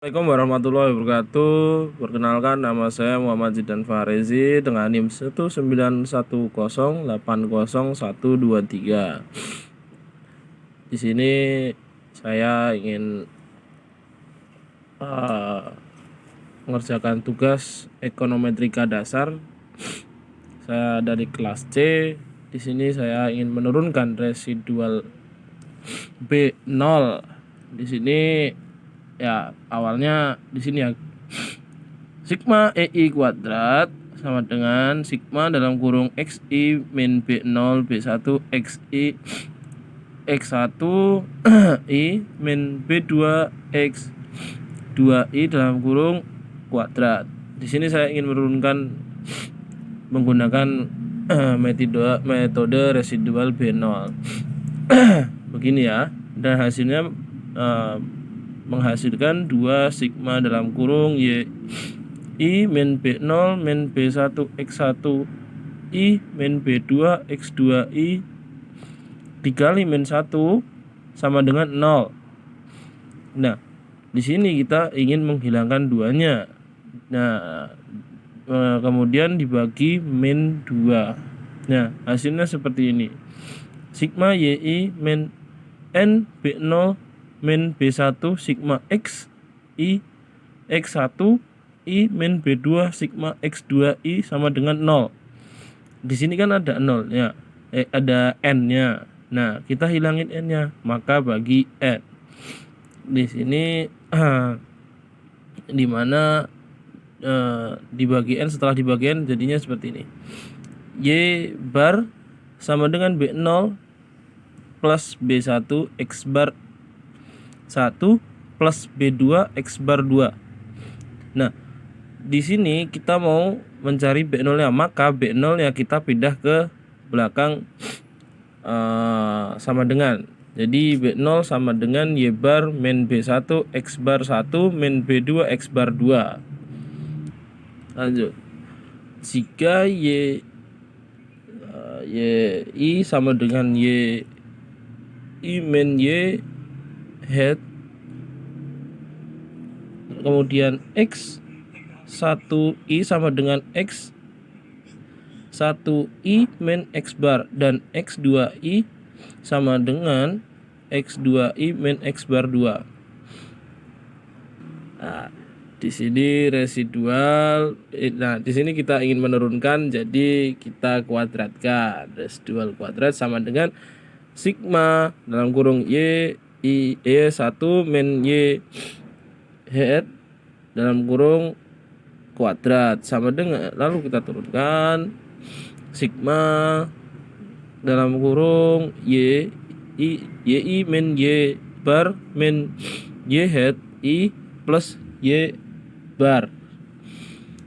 Assalamualaikum warahmatullahi wabarakatuh. Perkenalkan, nama saya Muhammad Zidan Fahrezi dengan NIM 191080123. Di sini saya ingin mengerjakan tugas ekonometrika dasar. Saya dari kelas C. Di sini saya ingin menurunkan residual B0. Di sini ya awalnya di sini ya sigma EI kuadrat sama dengan sigma dalam kurung XI min B0 B1 XI X1 I min B2 X2I dalam kurung kuadrat. Di sini saya ingin menurunkan menggunakan metode residual B0. Begini ya, dan hasilnya menghasilkan 2 sigma dalam kurung Y I min B0 min B1 X1 I min B2 X2I dikali min 1 sama dengan 0. Nah, di sini kita ingin menghilangkan duanya. Nah, kemudian dibagi min 2. Nah, hasilnya seperti ini. Sigma YI min N B0 min B1 sigma X I X1 I min B2 sigma X2I sama dengan 0. Di sini kan ada 0 ya. Ada N-nya. Nah, kita hilangin N-nya, maka bagi N. Di sini dimana dibagi N, setelah dibagi N jadinya seperti ini. Y bar sama dengan B0 plus B1 X bar 1 plus B2 X bar 2. Nah, di sini kita mau mencari B0-nya, maka B0-nya kita pindah ke belakang sama dengan. Jadi B0 sama dengan Y bar min B1 X bar 1 min B2 X bar 2. Lanjut. Jika Y I sama dengan Y I min Y head, kemudian X1I sama dengan X1I min X bar, dan X2I sama dengan X2I min X bar 2. Nah, di sini residual. Nah, di sini kita ingin menurunkan, jadi kita kuadratkan. Residual kuadrat sama dengan sigma dalam kurung Y I Y1 min Y head dalam kurung kuadrat sama dengan, lalu kita turunkan sigma dalam kurung Y I min Y bar min Y head I plus Y bar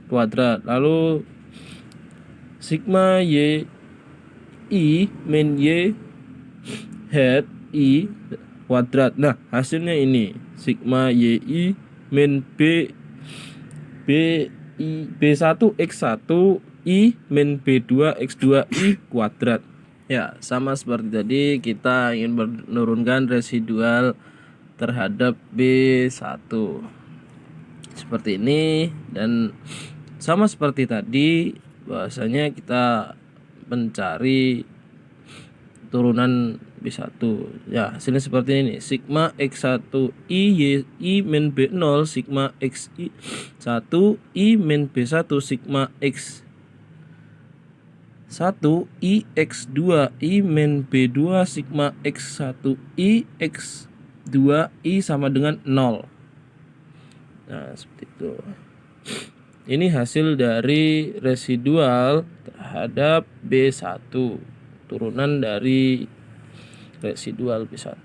kuadrat, lalu sigma Y I min Y head I kuadrat. Nah, hasilnya ini sigma YI min B1 X1 I min B2 X2I kuadrat. Ya, sama seperti tadi, kita ingin menurunkan residual terhadap B1 seperti ini, dan sama seperti tadi bahwasanya kita mencari turunan B1. Ya, hasilnya seperti ini. Sigma X1 I min B0 sigma X1 I min B1 sigma X1 I X2 I min B2 sigma X1 I X2 I sama dengan 0. Nah, seperti itu. Ini hasil dari residual terhadap B1, turunan dari residual B1.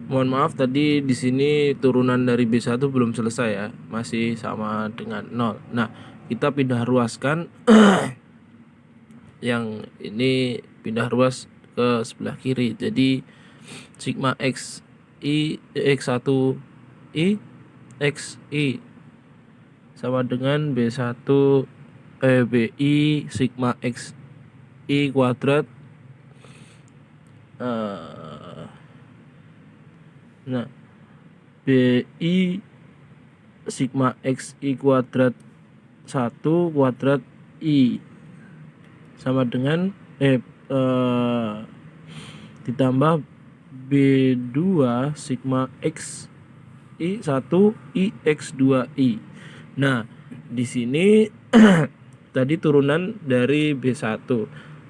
Mohon maaf tadi di sini turunan dari B1 belum selesai ya, masih sama dengan 0. Nah, kita pindah ruaskan yang ini pindah ruas ke sebelah kiri. Jadi sigma X I X1 I X I sama dengan B1 BI sigma X I kuadrat. Nah, BI sigma x i kuadrat 1 kuadrat i sama dengan ditambah B2 sigma x i 1 i x 2 i. Nah, di sini tadi turunan dari B1.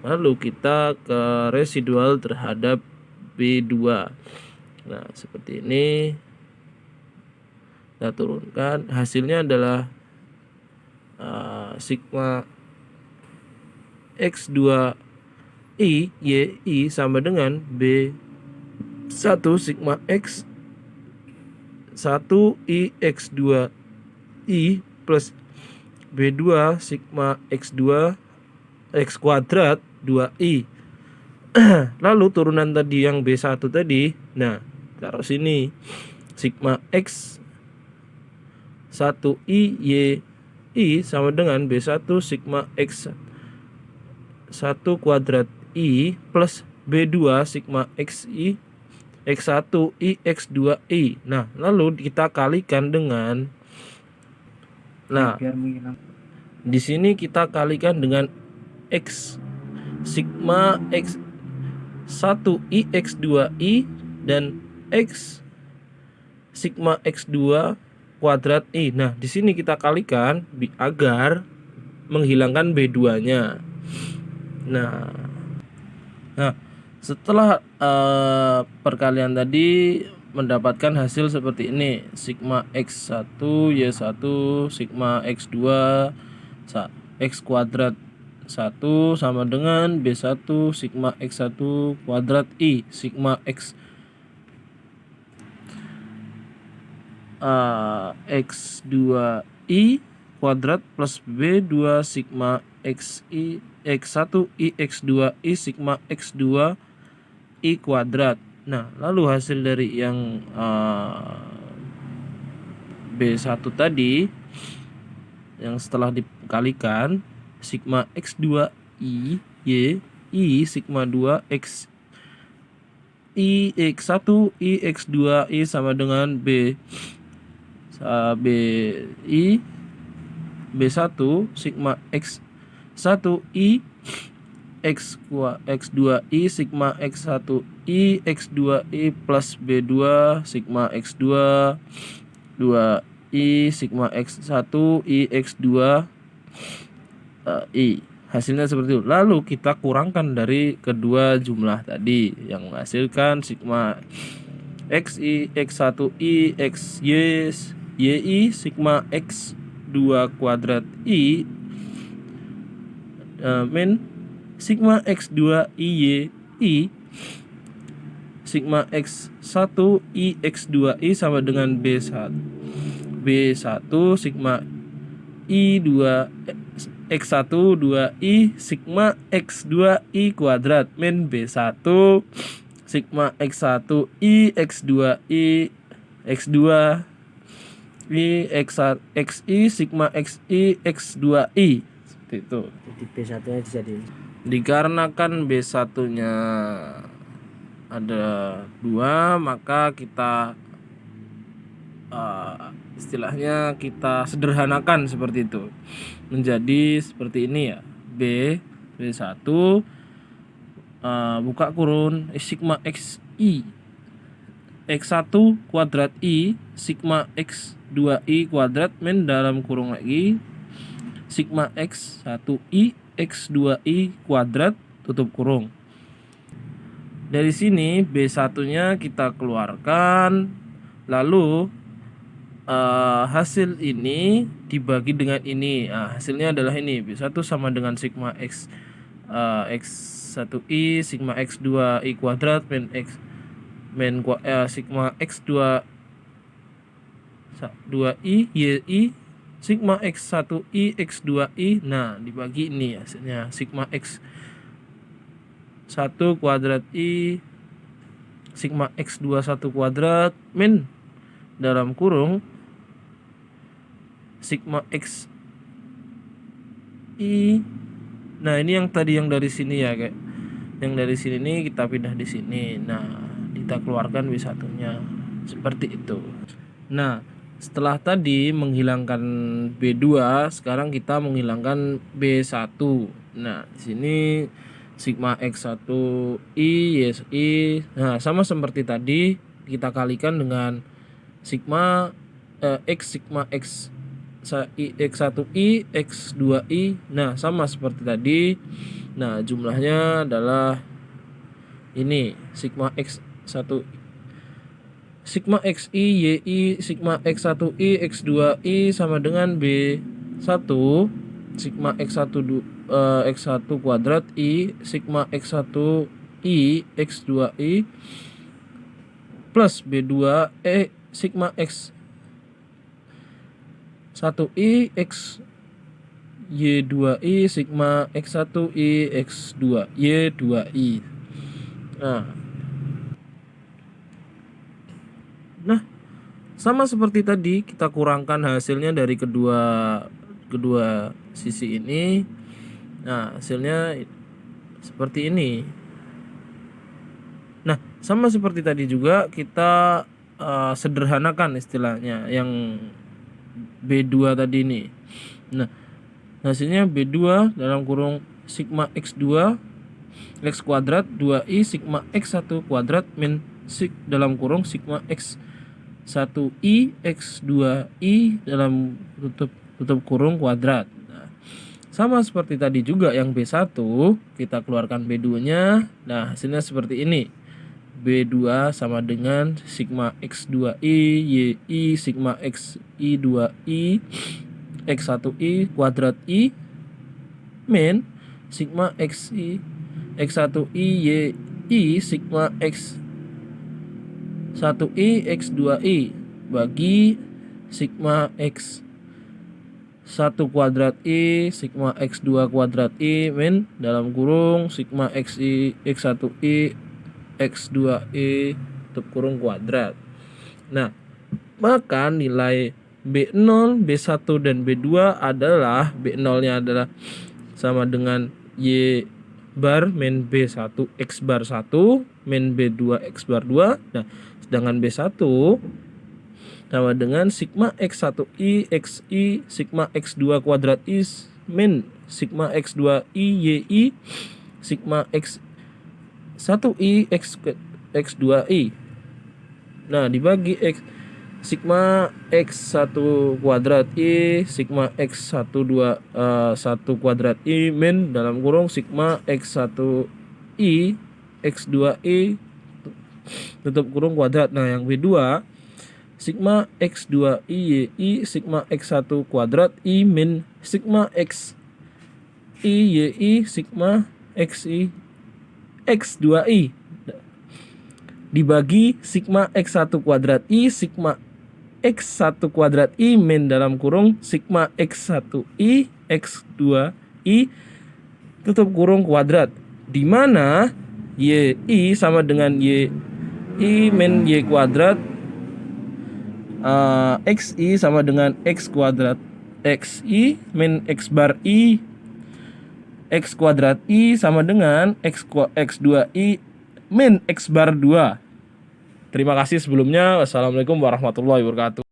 Lalu kita ke residual terhadap B2. Nah, seperti ini. Kita turunkan, hasilnya adalah sigma x2i yi sama dengan B1 sigma x 1 i x2 i plus B2 sigma x2 x kuadrat 2i. Lalu turunan tadi yang B1 tadi, nah taruh sini, sigma x 1i y sama dengan B1 sigma x 1 kuadrat i plus B2 sigma x i x1 i x2 i. Nah, lalu kita kalikan dengan, nah di sini kita kalikan dengan x sigma x 1 i x2 i dan x sigma x2 kuadrat i. Nah, di sini kita kalikan agar menghilangkan B2-nya. Nah, setelah perkalian tadi mendapatkan hasil seperti ini, sigma x1 y1 sigma x2 x kuadrat 1 sama dengan B1 sigma x1 kuadrat i sigma x x2i kuadrat plus B2 sigma xi x1 i x2i sigma x2 i kuadrat. Nah, lalu hasil dari yang B1 tadi yang setelah dikalikan, sigma x2i y i sigma 2 x i x1 i x2 i sama dengan B1 sigma x1 i x2 i sigma x1 i x2 i plus B2 sigma x2 2 i sigma x1 i x2 i. Hasilnya seperti itu. Lalu kita kurangkan dari kedua jumlah tadi yang menghasilkan sigma xi x1 i xy yi sigma x2 kuadrat i min sigma x2 i y sigma x1 i x2 i sama dengan B1 sigma i2 x1 2i sigma x2 i kuadrat min B1 sigma x1 i x2 i x2 i xi sigma xi x2 i. Seperti itu. Jadi B1-nya dijadiin. Dikarenakan B1-nya ada 2, maka kita istilahnya kita sederhanakan seperti itu. Menjadi seperti ini ya. B1 buka kurun sigma xi x1 kuadrat i sigma x2i kuadrat min dalam kurung lagi sigma x1i x2i kuadrat tutup kurung. Dari sini B1-nya kita keluarkan, lalu hasil ini dibagi dengan ini. Nah, hasilnya adalah ini, B1 sama dengan sigma x1i sigma x2i kuadrat min sigma x2 2i yi sigma x1i x2i. Nah, dibagi ini hasilnya sigma x1 kuadrat i sigma x2 1 kuadrat min dalam kurung sigma x i. Nah, ini yang tadi yang dari sini ya, kayak yang dari sini nih kita pindah di sini. Nah, kita keluarkan B1-nya seperti itu. Nah, Setelah tadi menghilangkan B2, sekarang kita menghilangkan B1. Nah, di sini sigma X1I YSI. Nah, sama seperti tadi kita kalikan dengan sigma X sigma X X1I X2I. Nah, sama seperti tadi. Nah, jumlahnya adalah ini sigma X1 sigma XI YI sigma X1I X2I sama dengan B1 sigma X1 kuadrat I sigma X1I X2I plus B2 sigma X1I X Y2I sigma X1I X2 Y2I. Nah, sama seperti tadi kita kurangkan hasilnya dari kedua sisi ini. Nah, hasilnya seperti ini. Nah, sama seperti tadi juga kita sederhanakan istilahnya yang B2 tadi ini. Nah, hasilnya B2 dalam kurung sigma X2 X kuadrat 2I sigma X1 kuadrat min dalam kurung sigma X1I X2I dalam tutup kurung kuadrat. Nah, sama seperti tadi juga yang B1 kita keluarkan B2-nya. Nah, hasilnya seperti ini. B2 sama dengan sigma X2I YI sigma XI2I X1I kuadrat I min sigma X1I YI sigma X1I X2I bagi sigma X1 kuadrat I sigma X2 kuadrat I min dalam kurung sigma X1I X2I tutup kurung kuadrat. Nah, maka nilai B0, B1 dan B2 adalah B0-nya adalah sama dengan Y bar min B1 X bar 1 min B2 X bar 2. Nah, sedangkan B1 sama dengan sigma X1I XI sigma X2 kuadrat I min sigma X2I YI sigma X1I X2I. Nah, dibagi sigma X1 kuadrat I sigma X1 kuadrat I min dalam kurung sigma X1I X2I tutup kurung kuadrat. Nah, yang B2 sigma X2I YI sigma X1 kuadrat I min sigma XI YI sigma XI X2I dibagi sigma X1 kuadrat I sigma X1 kuadrat I min dalam kurung sigma X1I X2I tutup kurung kuadrat, di mana YI sama dengan YI min Y kuadrat, XI sama dengan X kuadrat XI min X bar I X kuadrat I sama dengan X2I min X bar 2. Terima kasih sebelumnya. Wassalamualaikum warahmatullahi wabarakatuh.